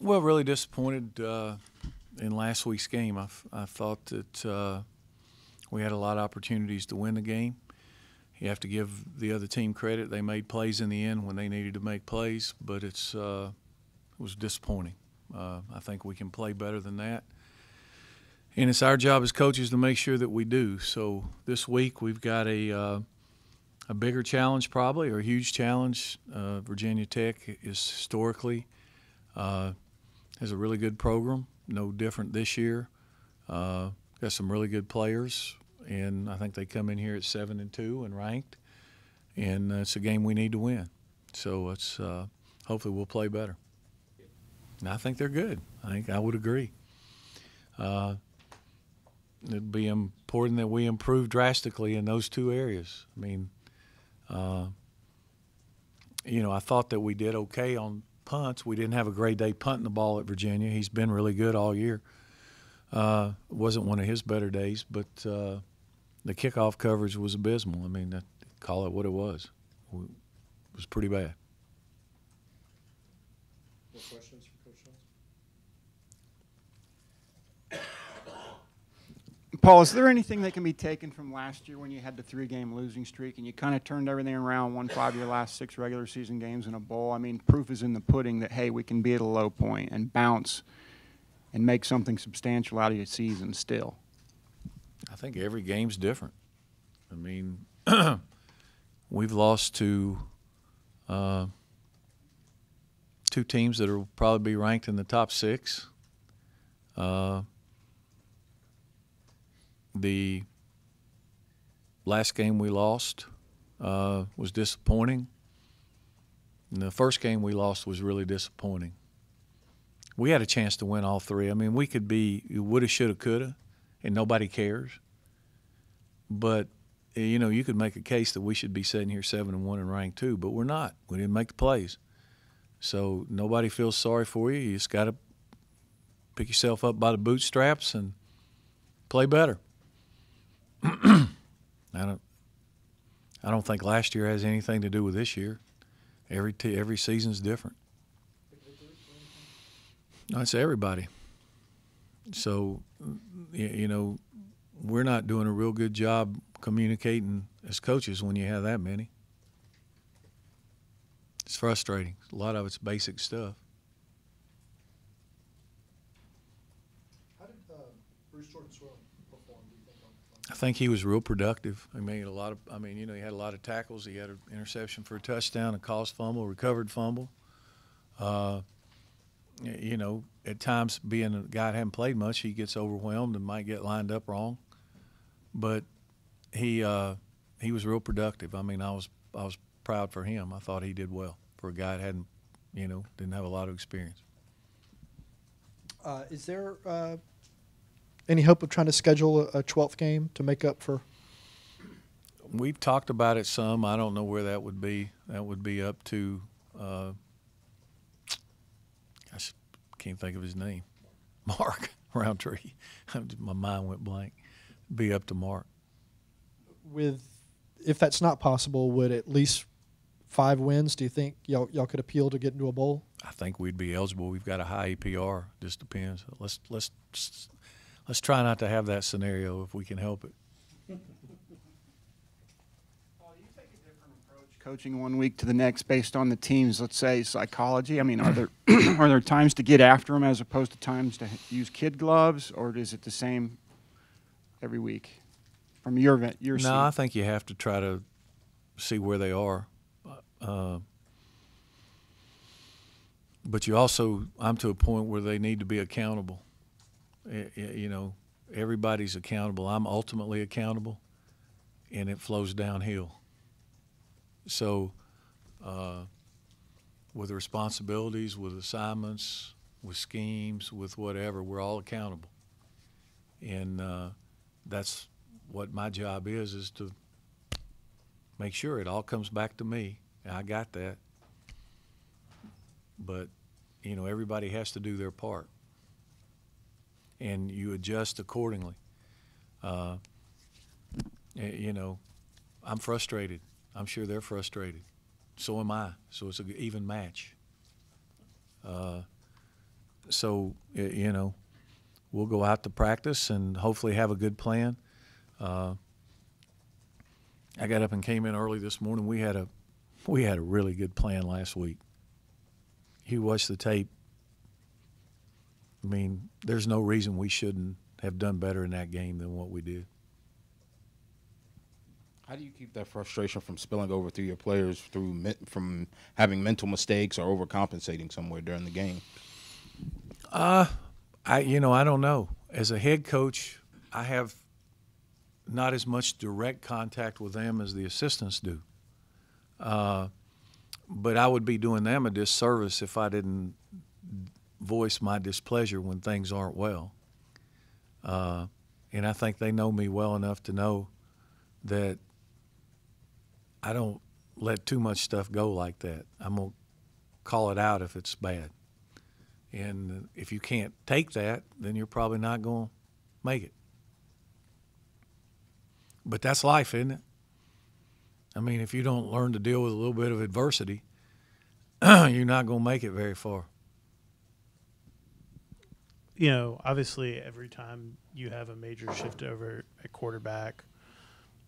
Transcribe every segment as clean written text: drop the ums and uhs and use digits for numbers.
Well, really disappointed in last week's game. I thought that we had a lot of opportunities to win the game. You have to give the other team credit. They made plays in the end when they needed to make plays, but it was disappointing. I think we can play better than that. And it's our job as coaches to make sure that we do. So this week we've got a bigger challenge probably, or a huge challenge. Virginia Tech is historically has a really good program, no different this year. Got some really good players, and I think they come in here at 7-2 and ranked, and it's a game we need to win. So it's hopefully we'll play better. And I think they're good. I would agree. It'd be important that we improve drastically in those two areas. I mean, I thought that we did okay on punts. We didn't have a great day punting the ball at Virginia. He's been really good all year. It wasn't one of his better days, but the kickoff coverage was abysmal. I mean, call it what it was. It was pretty bad. More questions for Coach Jones? Paul, is there anything that can be taken from last year when you had the 3-game losing streak and you kind of turned everything around, won 5 of your last 6 regular season games in a bowl? I mean, proof is in the pudding that, hey, we can be at a low point and bounce and make something substantial out of your season still. I think every game's different. I mean, we've lost to 2 teams that will probably be ranked in the top 6. The last game we lost was disappointing. And the first game we lost was really disappointing. We had a chance to win all 3. I mean, we could be woulda, shoulda, coulda, and nobody cares. But, you could make a case that we should be sitting here 7-1 and ranked 2, but we're not. We didn't make the plays. So nobody feels sorry for you. You just got to pick yourself up by the bootstraps and play better. I don't think last year has anything to do with this year. Every season's different. No, it's everybody. So, we're not doing a real good job communicating as coaches when you have that many. It's frustrating. A lot of it's basic stuff. How did Bruce Jordan-Swilling perform, do you think, on I think he was real productive. He made he had a lot of tackles. He had an interception for a touchdown, a caused fumble, recovered fumble. At times being a guy that hadn't played much, he gets overwhelmed and might get lined up wrong. But he was real productive. I mean, I was proud for him. I thought he did well for a guy that hadn't, didn't have a lot of experience. Is there any hope of trying to schedule a 12th game to make up for? We've talked about it some. I don't know where that would be. That would be up to I can't think of his name. Mark Roundtree. My mind went blank. Be up to Mark. If that's not possible, would at least 5 wins, do you think y'all could appeal to get into a bowl? I think we'd be eligible. We've got a high APR. Just depends. Let's try not to have that scenario if we can help it. Paul, you take a different approach coaching one week to the next based on the team's, let's say, psychology. I mean, are there are there times to get after them as opposed to times to use kid gloves, or is it the same every week from your seat? No, I think you have to try to see where they are. But I'm to a point where they need to be accountable. Everybody's accountable. I'm ultimately accountable, and it flows downhill. So with responsibilities, with assignments, with schemes, with whatever, we're all accountable. And that's what my job is to make sure it all comes back to me. And I got that. But, everybody has to do their part. And you adjust accordingly. I'm frustrated. I'm sure they're frustrated. So am I. So it's an even match. So, you know, we'll go out to practice and hopefully have a good plan. I got up and came in early this morning. We had a really good plan last week. You watch the tape. I mean, there's no reason we shouldn't have done better in that game than what we did. How do you keep that frustration from spilling over through your players from having mental mistakes or overcompensating somewhere during the game? I don't know. As a head coach, I have not as much direct contact with them as the assistants do. But I would be doing them a disservice if I didn't voice my displeasure when things aren't well. And I think they know me well enough to know that I don't let too much stuff go like that. I'm going to call it out if it's bad. And if you can't take that, then you're probably not going to make it. But that's life, isn't it? I mean, if you don't learn to deal with a little bit of adversity, you're not going to make it very far. You know, obviously every time you have a major shift over at quarterback,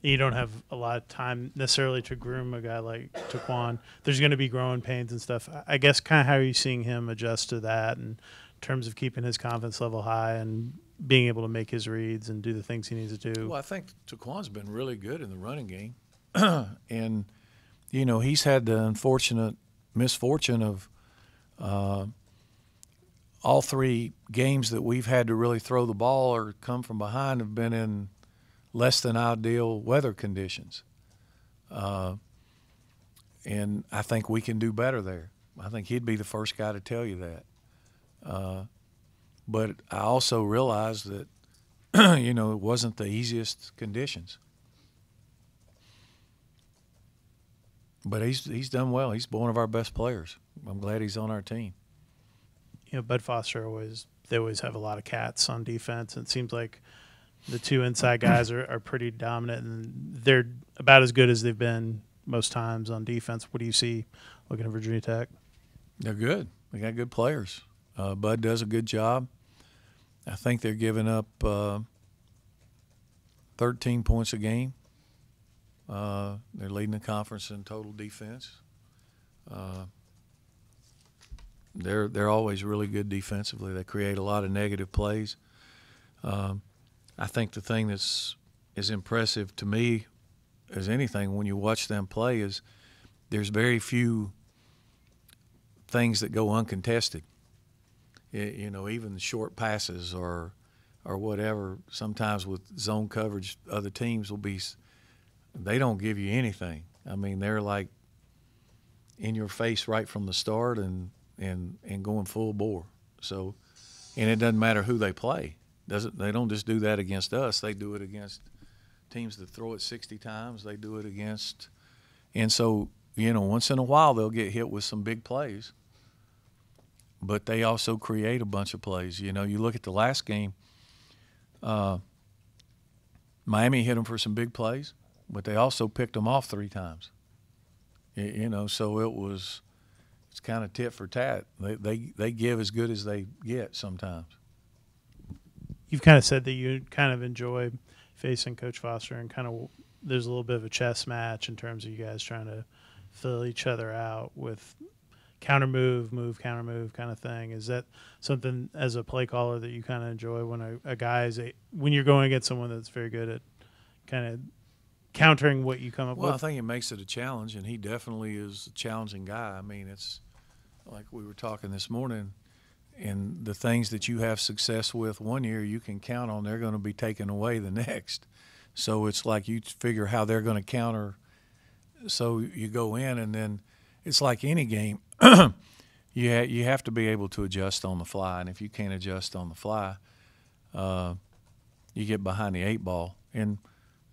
you don't have a lot of time necessarily to groom a guy like Taquan. There's going to be growing pains and stuff. I guess kind of how are you seeing him adjust to that in terms of keeping his confidence level high and being able to make his reads and do the things he needs to do? Well, I think Taquan's been really good in the running game. And, you know, he's had the unfortunate misfortune of all three games that we've had to really throw the ball or come from behind have been in less than ideal weather conditions. And I think we can do better there. I think he'd be the first guy to tell you that. But I also realized that, you know, it wasn't the easiest conditions. But he's done well. He's one of our best players. I'm glad he's on our team. You know, Bud Foster they always have a lot of cats on defense. And it seems like the two inside guys are pretty dominant, and they're about as good as they've been most times on defense. What do you see looking at Virginia Tech? They're good. They got good players. Bud does a good job. I think they're giving up 13 points a game. They're leading the conference in total defense. They're always really good defensively. They create a lot of negative plays. I think the thing that's as impressive to me as anything when you watch them play is there's very few things that go uncontested. You know, even short passes or whatever. Sometimes with zone coverage, other teams they don't give you anything. I mean, they're like in your face right from the start and going full bore. So, and it doesn't matter who they play. They don't just do that against us. They do it against teams that throw it 60 times. They do it against, and so, you know, once in a while they'll get hit with some big plays. But they also create a bunch of plays. You know, you look at the last game, Miami hit them for some big plays, but they also picked them off 3 times. You know, so it's kind of tit for tat. They give as good as they get sometimes. You've kind of said that you kind of enjoy facing Coach Foster, and kind of there's a little bit of a chess match in terms of you guys trying to fill each other out with counter move, counter move kind of thing. Is that something as a play caller that you kind of enjoy when a guy when you're going against someone that's very good at kind of countering what you come up with? Well, I think it makes it a challenge, and he definitely is a challenging guy. I mean, it's like we were talking this morning, and the things that you have success with one year, you can count on they're going to be taken away the next. So it's like you figure how they're going to counter. So you go in, and then it's like any game. You have to be able to adjust on the fly, and if you can't adjust on the fly, you get behind the 8 ball. And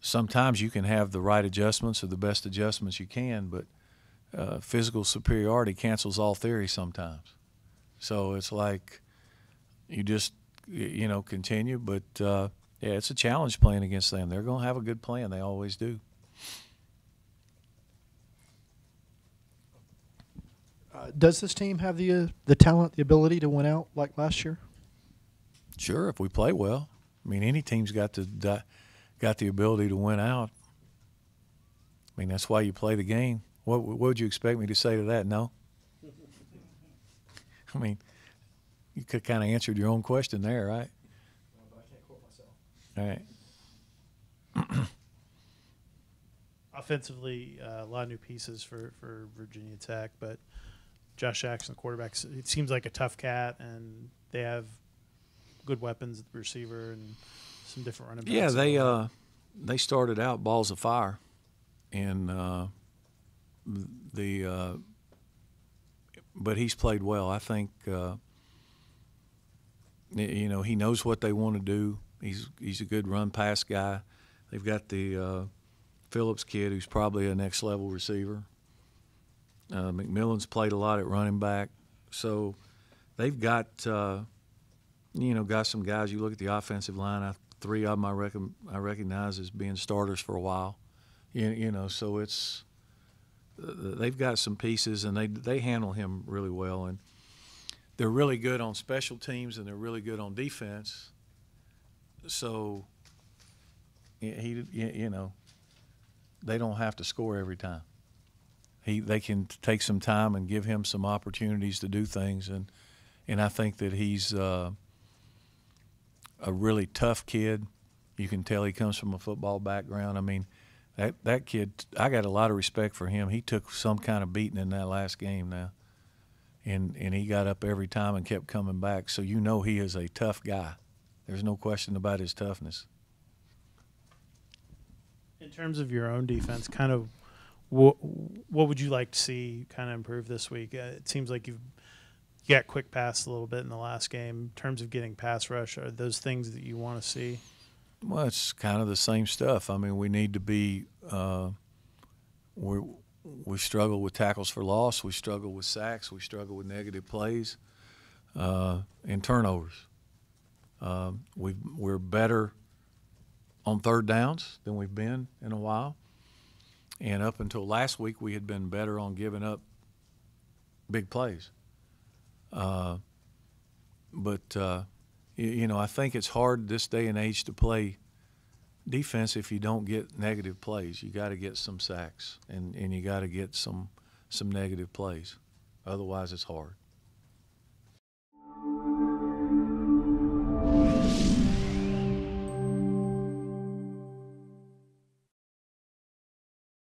sometimes you can have the right adjustments or the best adjustments you can, but physical superiority cancels all theory sometimes. So it's like you just, you know, continue. But, yeah, it's a challenge playing against them. They're going to have a good plan. They always do. Does this team have the talent, the ability to win out like last year? Sure, if we play well. I mean, any team's got the ability to win out. I mean, that's why you play the game. What would you expect me to say to that? No. I mean, you could kind of answered your own question there, right? But I can't quote myself. All right. Offensively, a lot of new pieces for Virginia Tech, but Josh Jackson, the quarterback, it seems like a tough cat, and they have good weapons at the receiver and some different running backs. Yeah, they started out balls of fire, and but he's played well. I think you know, he knows what they want to do. He's a good run pass guy. They've got the Phillips kid, who's probably a next level receiver. McMillan's played a lot at running back, so they've got got some guys. You look at the offensive line. 3 of them I recognize as being starters for a while. So it's they've got some pieces, and they handle him really well, and they're really good on special teams, and they're really good on defense. So they don't have to score every time. They can take some time and give him some opportunities to do things, and I think that he's a really tough kid. You can tell he comes from a football background. I mean, that kid, I got a lot of respect for him. He took some kind of beating in that last game now, and he got up every time and kept coming back. So you know he is a tough guy. There's no question about his toughness. In terms of your own defense, kind of what would you like to see kind of improve this week? It seems like you got quick pass a little bit in the last game. In terms of getting pass rush, are those things that you want to see? Well, it's kind of the same stuff. I mean, we need to be we struggle with tackles for loss. We struggle with sacks. We struggle with negative plays and turnovers. We're better on third downs than we've been in a while. And up until last week, we had been better on giving up big plays. But I think it's hard this day and age to play defense if you don't get negative plays. You got to get some sacks, and you got to get some negative plays. Otherwise, it's hard.